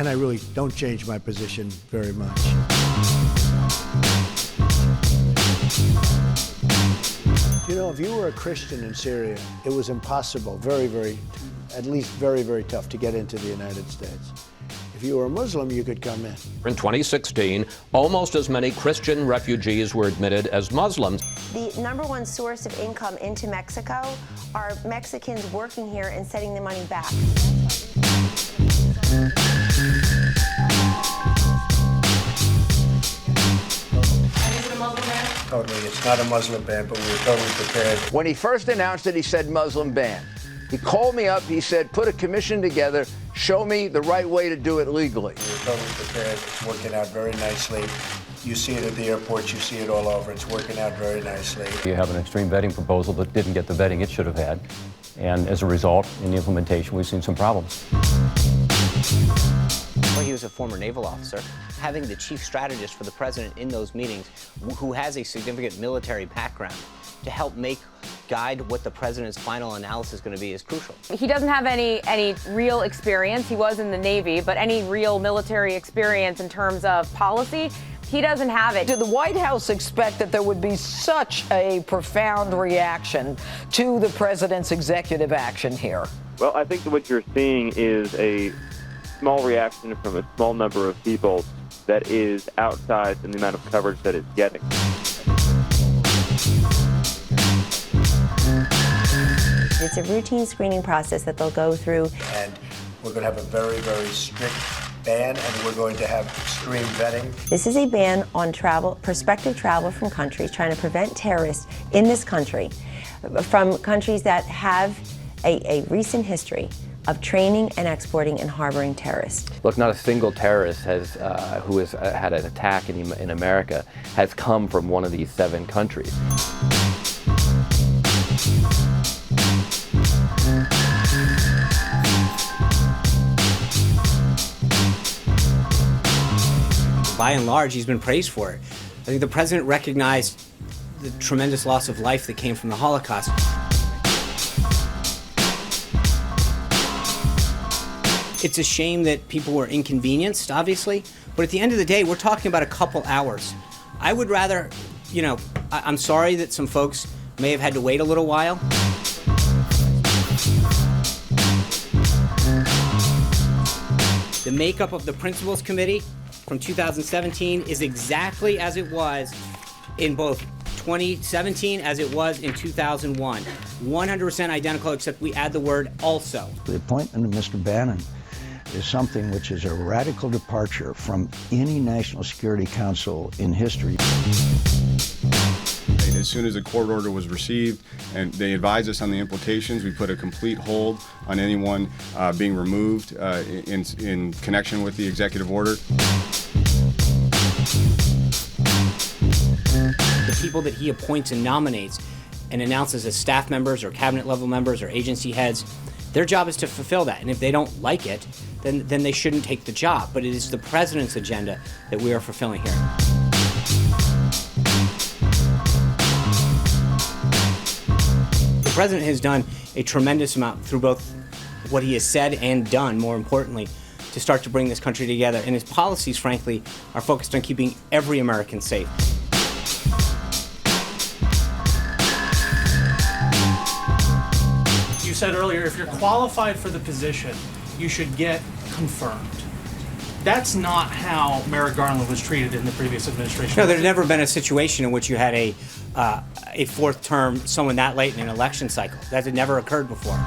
and I really don't change my position very much. You know, if you were a Christian in Syria, it was impossible, at least very tough to get into the United States. If you were a Muslim, you could come in. In 2016, almost as many Christian refugees were admitted as Muslims. The number one source of income into Mexico are Mexicans working here and sending the money back. Totally, it's not a Muslim ban, but we were totally prepared. When he first announced it, he said Muslim ban. He called me up, he said, put a commission together, show me the right way to do it legally. We were totally prepared, it's working out very nicely. You see it at the airports, you see it all over, it's working out very nicely. You have an extreme vetting proposal that didn't get the vetting it should have had. And as a result, in the implementation, we've seen some problems. Well, he was a former naval officer. Having the chief strategist for the president in those meetings, who has a significant military background, to help guide what the president's final analysis is going to be is crucial. He doesn't have any real experience. He was in the Navy, but any real military experience in terms of policy, he doesn't have it. Did the White House expect that there would be such a profound reaction to the president's executive action here? Well, I think that what you're seeing is a small reaction from a small number of people that is outsized in the amount of coverage that it's getting. It's a routine screening process that they'll go through. And we're going to have a very strict ban, and we're going to have extreme vetting. This is a ban on prospective travel from countries trying to prevent terrorists in this country, from countries that have a recent history of training and exporting and harboring terrorists. Look, not a single terrorist who has had an attack in America has come from one of these 7 countries. By and large, he's been praised for it. I think the president recognized the tremendous loss of life that came from the Holocaust. It's a shame that people were inconvenienced, obviously, but at the end of the day, we're talking about a couple hours. I would rather, I'm sorry that some folks may have had to wait a little while. The makeup of the Principals Committee from 2017 is exactly as it was in both 2017 as it was in 2001. 100% identical, except we add the word also. The appointment of Mr. Bannon is something which is a radical departure from any National Security Council in history. As soon as the court order was received and they advised us on the implications, we put a complete hold on anyone being removed in connection with the executive order. The people that he appoints and nominates and announces as staff members or cabinet level members or agency heads, their job is to fulfill that. And if they don't like it, then they shouldn't take the job. But it is the president's agenda that we are fulfilling here. The president has done a tremendous amount through both what he has said and done, more importantly, to start to bring this country together. And his policies, frankly, are focused on keeping every American safe. You said earlier, if you're qualified for the position, you should get confirmed. That's not how Merrick Garland was treated in the previous administration. No, there's never been a situation in which you had a fourth term, someone that late in an election cycle. That had never occurred before.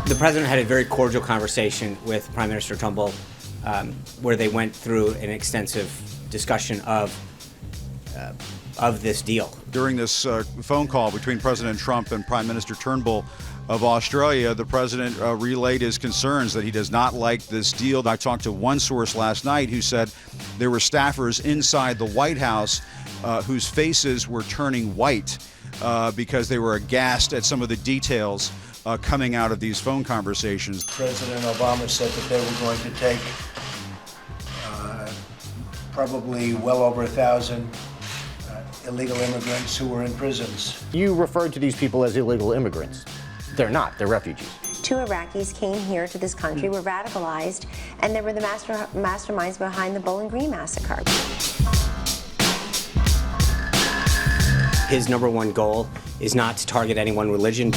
The president had a very cordial conversation with Prime Minister Turnbull, where they went through an extensive discussion of this deal. During this phone call between President Trump and Prime Minister Turnbull of Australia, the president relayed his concerns that he does not like this deal. I talked to one source last night who said there were staffers inside the White House whose faces were turning white because they were aghast at some of the details coming out of these phone conversations. President Obama said that they were going to take probably well over 1,000 illegal immigrants who were in prisons. You referred to these people as illegal immigrants. They're not, they're refugees. 2 Iraqis came here to this country, were radicalized, and they were the masterminds behind the Bowling Green massacre. His #1 goal is not to target any one religion.